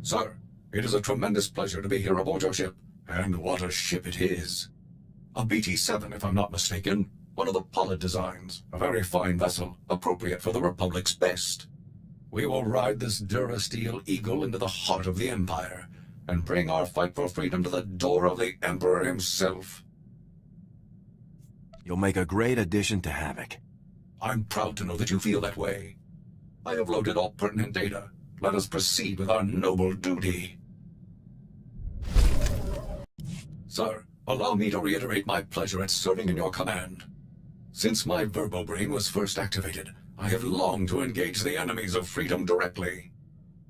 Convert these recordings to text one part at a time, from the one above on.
Sir, it is a tremendous pleasure to be here aboard your ship, and what a ship it is. A BT-7, if I'm not mistaken, one of the Pollard designs, a very fine vessel, appropriate for the Republic's best. We will ride this Durasteel Eagle into the heart of the Empire, and bring our fight for freedom to the door of the Emperor himself. You'll make a great addition to Havoc. I'm proud to know that you feel that way. I have loaded all pertinent data. Let us proceed with our noble duty. Sir, allow me to reiterate my pleasure at serving in your command. Since my Verbobrain was first activated, I have longed to engage the enemies of freedom directly.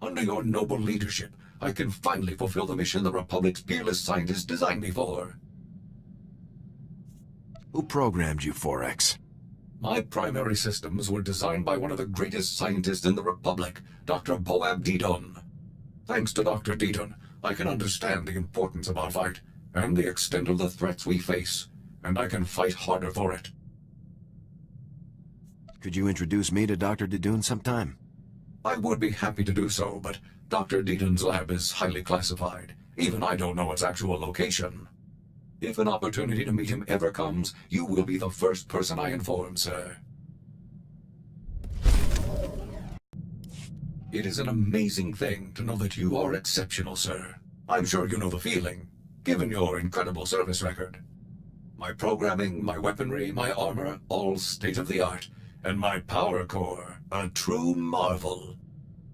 Under your noble leadership, I can finally fulfill the mission the Republic's fearless scientists designed me for. Who programmed you, 4X? My primary systems were designed by one of the greatest scientists in the Republic, Dr. Boab Didon. Thanks to Dr. Didon, I can understand the importance of our fight, and the extent of the threats we face, and I can fight harder for it. Could you introduce me to Dr. Didon sometime? I would be happy to do so, but Dr. Didon's lab is highly classified. Even I don't know its actual location. If an opportunity to meet him ever comes, you will be the first person I inform, sir. It is an amazing thing to know that you are exceptional, sir. I'm sure you know the feeling, given your incredible service record. My programming, my weaponry, my armor, all state-of-the-art, and my power core, a true marvel.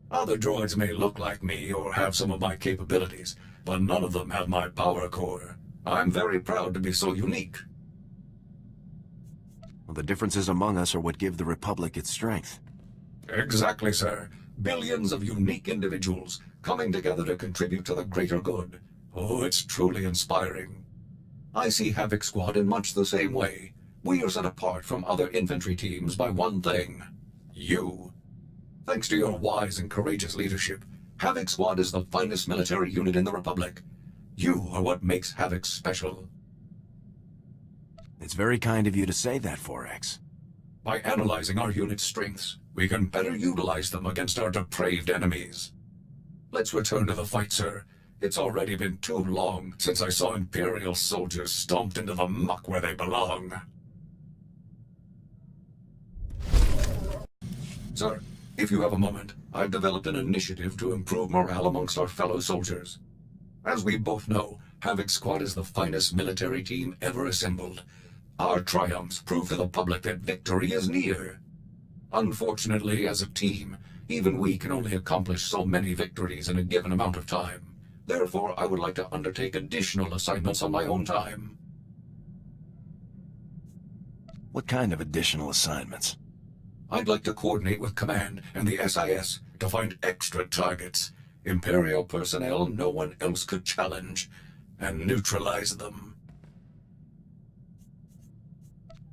Other droids may look like me or have some of my capabilities, but none of them have my power core. I'm very proud to be so unique. Well, the differences among us are what give the Republic its strength. Exactly, sir. Billions of unique individuals coming together to contribute to the greater good. Oh, it's truly inspiring. I see Havoc Squad in much the same way. We are set apart from other infantry teams by one thing. You. Thanks to your wise and courageous leadership, Havoc Squad is the finest military unit in the Republic. You are what makes Havoc special. It's very kind of you to say that, 4X. By analyzing our unit's strengths, we can better utilize them against our depraved enemies. Let's return to the fight, sir. It's already been too long since I saw Imperial soldiers stomped into the muck where they belong. Sir, if you have a moment, I've developed an initiative to improve morale amongst our fellow soldiers. As we both know, Havoc Squad is the finest military team ever assembled. Our triumphs prove to the public that victory is near. Unfortunately, as a team, even we can only accomplish so many victories in a given amount of time. Therefore, I would like to undertake additional assignments on my own time. What kind of additional assignments? I'd like to coordinate with Command and the SIS to find extra targets, Imperial personnel no one else could challenge, and neutralize them.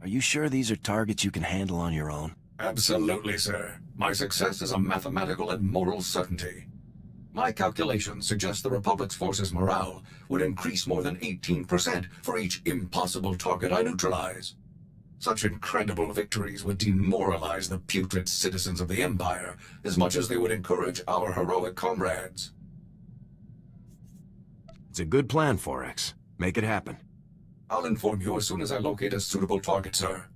Are you sure these are targets you can handle on your own? Absolutely, sir. My success is a mathematical and moral certainty. My calculations suggest the Republic's forces' morale would increase more than 18% for each impossible target I neutralize. Such incredible victories would demoralize the putrid citizens of the Empire as much as they would encourage our heroic comrades. It's a good plan, 4X. Make it happen. I'll inform you as soon as I locate a suitable target, sir.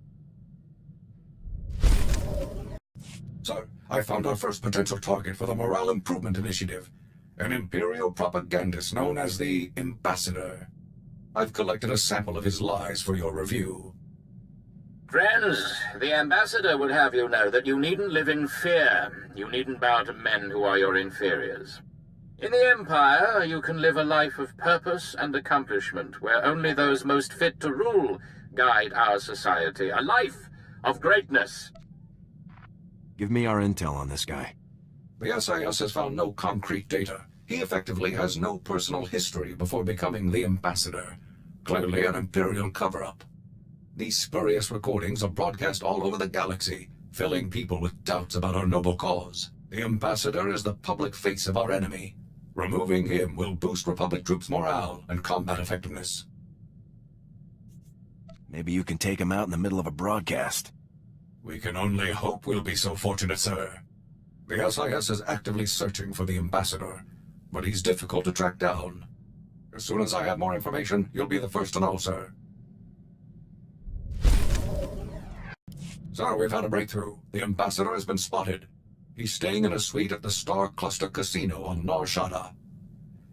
Sir, I found our first potential target for the Morale Improvement Initiative, an Imperial propagandist known as the Ambassador. I've collected a sample of his lies for your review. Friends, the Ambassador would have you know that you needn't live in fear. You needn't bow to men who are your inferiors. In the Empire, you can live a life of purpose and accomplishment, where only those most fit to rule guide our society. A life of greatness. Give me our intel on this guy. The SIS has found no concrete data. He effectively has no personal history before becoming the Ambassador. Clearly an Imperial cover-up. These spurious recordings are broadcast all over the galaxy, filling people with doubts about our noble cause. The Ambassador is the public face of our enemy. Removing him will boost Republic troops' morale and combat effectiveness. Maybe you can take him out in the middle of a broadcast. We can only hope we'll be so fortunate, sir. The SIS is actively searching for the Ambassador. but he's difficult to track down. As soon as I have more information, you'll be the first to know, sir. Sir, we've had a breakthrough. The ambassador has been spotted. He's staying in a suite at the Star Cluster Casino on Nar Shaddaa.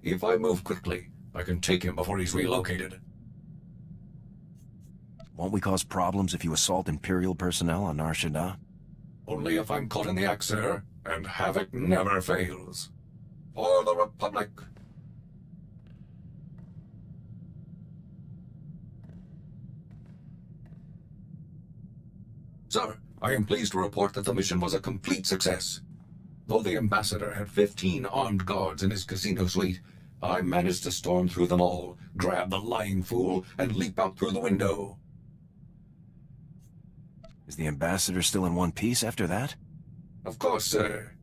If I move quickly, I can take him before he's relocated. Won't we cause problems if you assault Imperial personnel on Nar Shaddaa? Only if I'm caught in the act, sir, and havoc never fails. For the Republic! Sir, I am pleased to report that the mission was a complete success. Though the ambassador had 15 armed guards in his casino suite, I managed to storm through them all, grab the lying fool, and leap out through the window. Is the ambassador still in one piece after that? Of course, sir.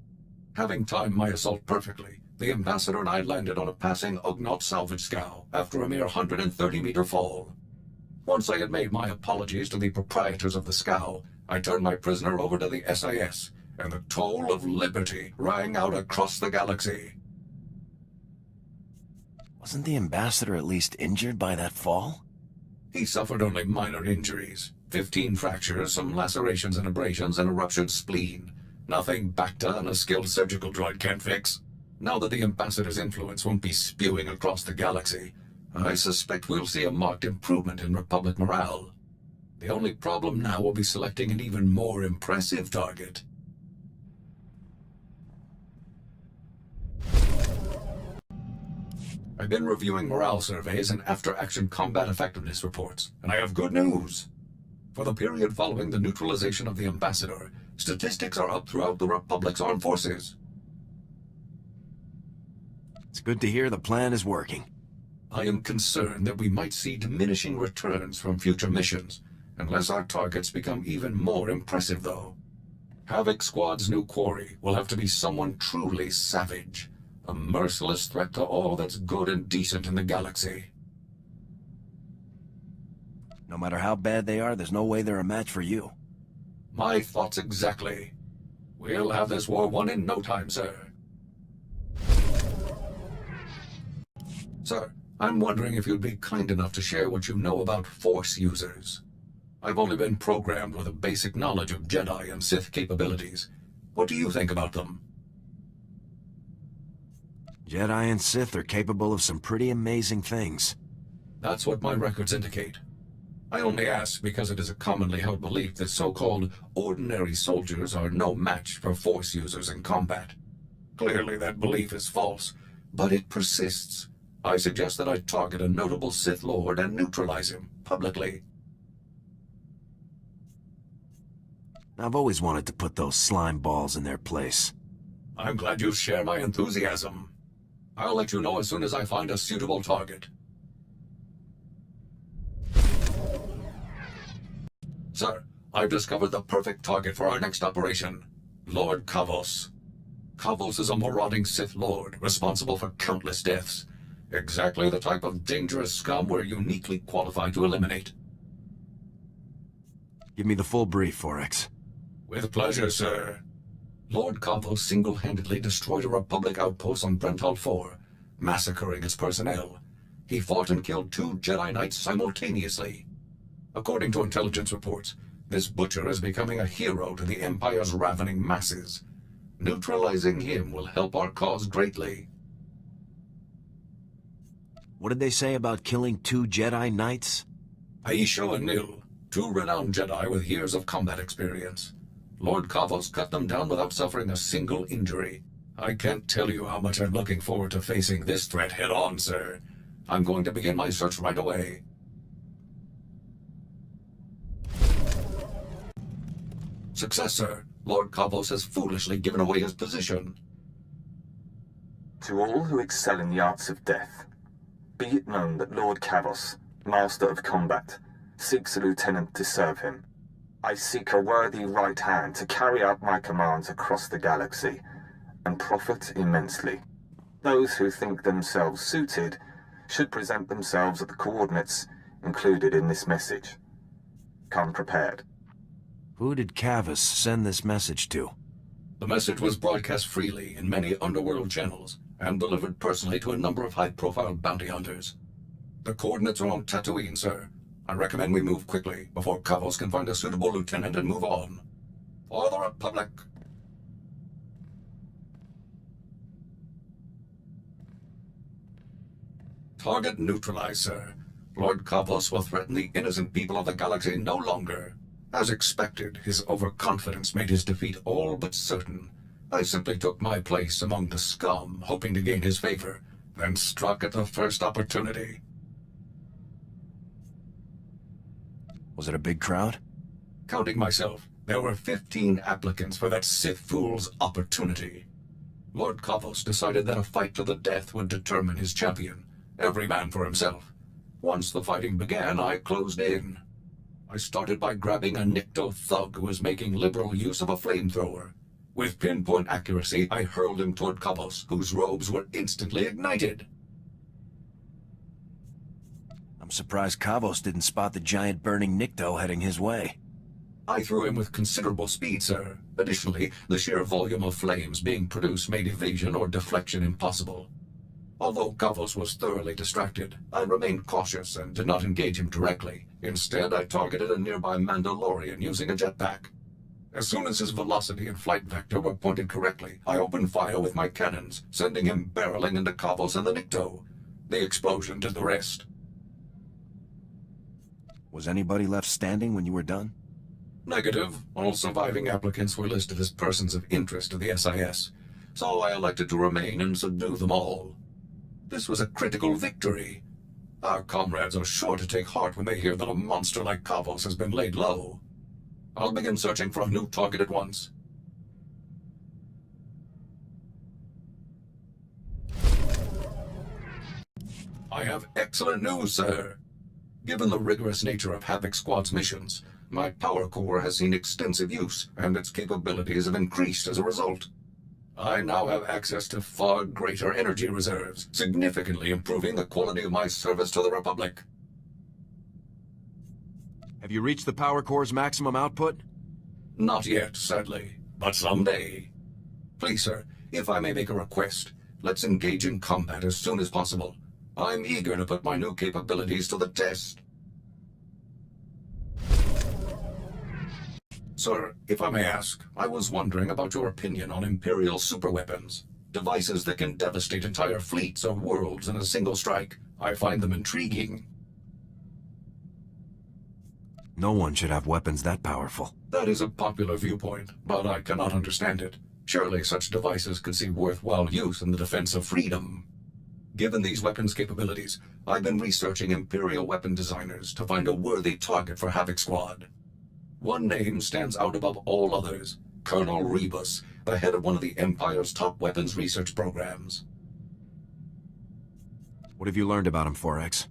Having timed my assault perfectly, the ambassador and I landed on a passing Ugnaught salvage scow after a mere 130-meter fall. Once I had made my apologies to the proprietors of the scow, I turned my prisoner over to the SIS, and the toll of liberty rang out across the galaxy. Wasn't the ambassador at least injured by that fall? He suffered only minor injuries. 15 fractures, some lacerations and abrasions, and a ruptured spleen. Nothing Bacta and a skilled surgical droid can't fix. Now that the ambassador's influence won't be spewing across the galaxy, I suspect we'll see a marked improvement in Republic morale. The only problem now will be selecting an even more impressive target. I've been reviewing morale surveys and after-action combat effectiveness reports, and I have good news. For the period following the neutralization of the ambassador, statistics are up throughout the Republic's armed forces. It's good to hear the plan is working. I am concerned that we might see diminishing returns from future missions, unless our targets become even more impressive, though. Havoc Squad's new quarry will have to be someone truly savage, a merciless threat to all that's good and decent in the galaxy. No matter how bad they are, there's no way they're a match for you. My thoughts exactly. We'll have this war won in no time, sir. Sir, I'm wondering if you'd be kind enough to share what you know about Force users. I've only been programmed with a basic knowledge of Jedi and Sith capabilities. What do you think about them? Jedi and Sith are capable of some pretty amazing things. That's what my records indicate. I only ask because it is a commonly held belief that so-called ordinary soldiers are no match for Force users in combat. Clearly that belief is false, but it persists. I suggest that I target a notable Sith Lord and neutralize him, publicly. I've always wanted to put those slime balls in their place. I'm glad you share my enthusiasm. I'll let you know as soon as I find a suitable target. Sir, I've discovered the perfect target for our next operation. Lord Kavos. Kavos is a marauding Sith Lord, responsible for countless deaths. Exactly the type of dangerous scum we're uniquely qualified to eliminate. Give me the full brief, 4X. With pleasure, sir. Lord Kavos single-handedly destroyed a Republic outpost on Brental 4, massacring its personnel. He fought and killed 2 Jedi Knights simultaneously. According to intelligence reports, this butcher is becoming a hero to the Empire's ravening masses. Neutralizing him will help our cause greatly. What did they say about killing 2 Jedi Knights? Aisho and Nil, 2 renowned Jedi with years of combat experience. Lord Kavos cut them down without suffering a single injury. I can't tell you how much I'm looking forward to facing this threat head-on, sir. I'm going to begin my search right away. Success, sir. Lord Kavos has foolishly given away his position. To all who excel in the arts of death, be it known that Lord Kavos, Master of Combat, seeks a lieutenant to serve him. I seek a worthy right hand to carry out my commands across the galaxy, and profit immensely. Those who think themselves suited should present themselves at the coordinates included in this message. Come prepared. Who did Kavos send this message to? The message was broadcast freely in many underworld channels, and delivered personally to a number of high-profile bounty hunters. The coordinates are on Tatooine, sir. I recommend we move quickly before Kavos can find a suitable lieutenant and move on. For the Republic! Target neutralized, sir. Lord Kavos will threaten the innocent people of the galaxy no longer. As expected, his overconfidence made his defeat all but certain. I simply took my place among the scum, hoping to gain his favor, then struck at the first opportunity. Was it a big crowd? Counting myself, there were 15 applicants for that Sith fool's opportunity. Lord Kavos decided that a fight to the death would determine his champion, every man for himself. Once the fighting began, I closed in. I started by grabbing a Nikto thug who was making liberal use of a flamethrower. With pinpoint accuracy, I hurled him toward Kavos, whose robes were instantly ignited. I'm surprised Kavos didn't spot the giant burning Nikto heading his way. I threw him with considerable speed, sir. Additionally, the sheer volume of flames being produced made evasion or deflection impossible. Although Kavos was thoroughly distracted, I remained cautious and did not engage him directly. Instead, I targeted a nearby Mandalorian using a jetpack. As soon as his velocity and flight vector were pointed correctly, I opened fire with my cannons, sending him barreling into Kavos and the Nikto. The explosion did the rest. Was anybody left standing when you were done? Negative. All surviving applicants were listed as persons of interest to the SIS, so I elected to remain and subdue them all. This was a critical victory. Our comrades are sure to take heart when they hear that a monster like Kavos has been laid low. I'll begin searching for a new target at once. I have excellent news, sir. Given the rigorous nature of Havoc Squad's missions, my power core has seen extensive use, and its capabilities have increased as a result. I now have access to far greater energy reserves, significantly improving the quality of my service to the Republic. Have you reached the power core's maximum output? Not yet, sadly, but someday. Please, sir, if I may make a request, let's engage in combat as soon as possible. I'm eager to put my new capabilities to the test. Sir, if I may ask, I was wondering about your opinion on Imperial superweapons. Devices that can devastate entire fleets or worlds in a single strike. I find them intriguing. No one should have weapons that powerful. That is a popular viewpoint, but I cannot understand it. Surely such devices could see worthwhile use in the defense of freedom. Given these weapons' capabilities, I've been researching Imperial weapon designers to find a worthy target for Havoc Squad. One name stands out above all others: Colonel Rebus, the head of one of the Empire's top weapons research programs. What have you learned about him, 4X?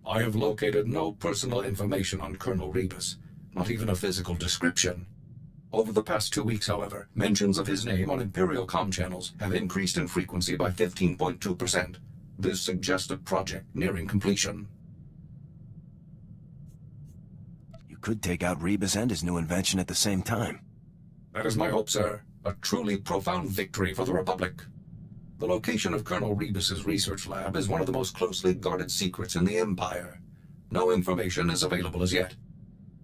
I have located no personal information on Colonel Rebus, not even a physical description. Over the past 2 weeks, however, mentions of his name on Imperial comm channels have increased in frequency by 15.2%. This suggests a project nearing completion. You could take out Rebus and his new invention at the same time. That is my hope, sir. A truly profound victory for the Republic. The location of Colonel Rebus's research lab is one of the most closely guarded secrets in the Empire. No information is available as yet.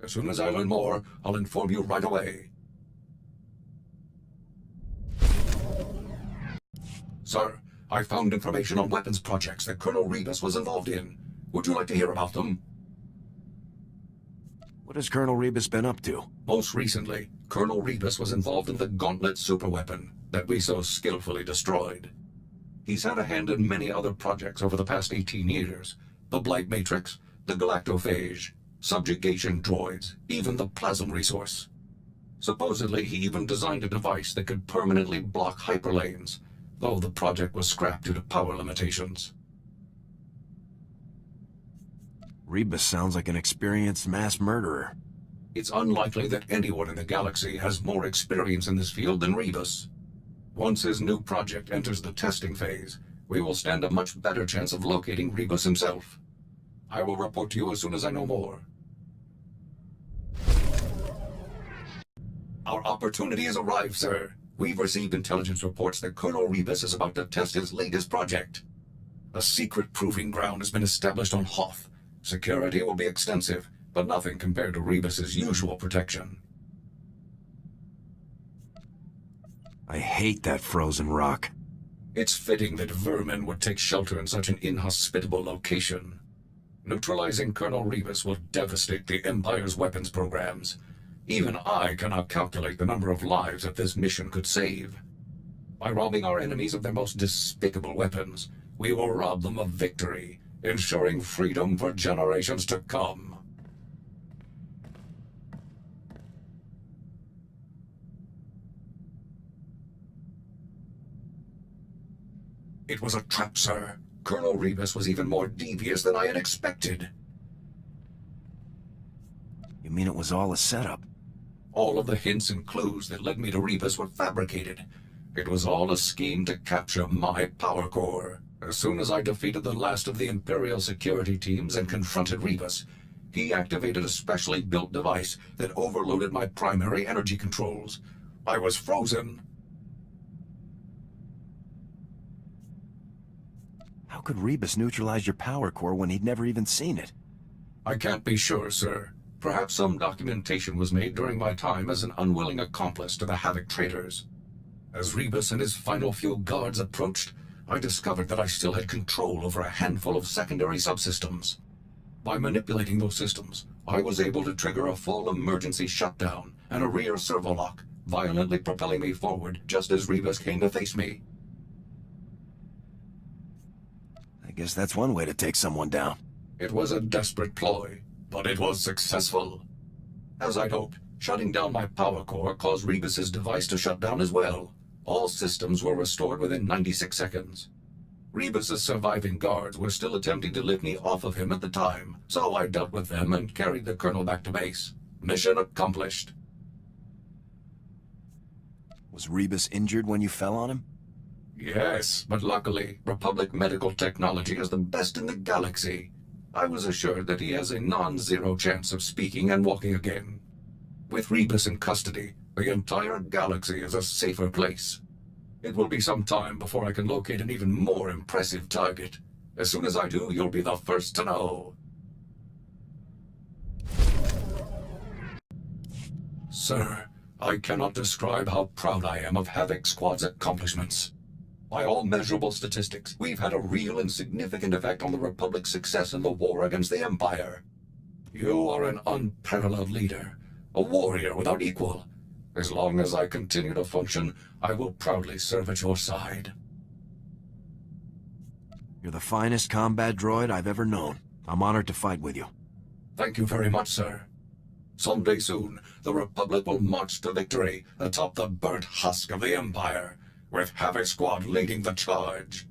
As soon as I learn more, I'll inform you right away. Sir, I found information on weapons projects that Colonel Rebus was involved in. Would you like to hear about them? What has Colonel Rebus been up to? Most recently, Colonel Rebus was involved in the Gauntlet superweapon that we so skillfully destroyed. He's had a hand in many other projects over the past 18 years. The Blight Matrix, the Galactophage, subjugation droids, even the plasm resource. Supposedly, he even designed a device that could permanently block hyperlanes, though the project was scrapped due to power limitations. Rebus sounds like an experienced mass murderer. It's unlikely that anyone in the galaxy has more experience in this field than Rebus. Once his new project enters the testing phase, we will stand a much better chance of locating Rebus himself. I will report to you as soon as I know more. Our opportunity has arrived, sir. We've received intelligence reports that Colonel Rebus is about to test his latest project. A secret proving ground has been established on Hoth. Security will be extensive, but nothing compared to Rebus's usual protection. I hate that frozen rock. It's fitting that vermin would take shelter in such an inhospitable location. Neutralizing Colonel Rebus will devastate the Empire's weapons programs. Even I cannot calculate the number of lives that this mission could save. By robbing our enemies of their most despicable weapons, we will rob them of victory, ensuring freedom for generations to come. It was a trap, sir. Colonel Rebus was even more devious than I had expected. You mean it was all a setup? All of the hints and clues that led me to Rebus were fabricated. It was all a scheme to capture my power core. As soon as I defeated the last of the Imperial security teams and confronted Rebus, he activated a specially built device that overloaded my primary energy controls. I was frozen. How could Rebus neutralize your power core when he'd never even seen it? I can't be sure, sir. Perhaps some documentation was made during my time as an unwilling accomplice to the Havoc traders. As Rebus and his final few guards approached, I discovered that I still had control over a handful of secondary subsystems. By manipulating those systems, I was able to trigger a full emergency shutdown and a rear servo lock, violently propelling me forward just as Rebus came to face me. I guess that's one way to take someone down. It was a desperate ploy, but it was successful. As I'd hoped, shutting down my power core caused Rebus's device to shut down as well. All systems were restored within 96 seconds. Rebus's surviving guards were still attempting to lift me off of him at the time, so I dealt with them and carried the colonel back to base. Mission accomplished. Was Rebus injured when you fell on him? Yes, but luckily, Republic medical technology is the best in the galaxy. I was assured that he has a non-zero chance of speaking and walking again. With Rebus in custody, the entire galaxy is a safer place. It will be some time before I can locate an even more impressive target. As soon as I do, you'll be the first to know. Sir, I cannot describe how proud I am of Havoc Squad's accomplishments. By all measurable statistics, we've had a real and significant effect on the Republic's success in the war against the Empire. You are an unparalleled leader, a warrior without equal. As long as I continue to function, I will proudly serve at your side. You're the finest combat droid I've ever known. I'm honored to fight with you. Thank you very much, sir. Someday soon, the Republic will march to victory atop the burnt husk of the Empire, with Havoc Squad leading the charge.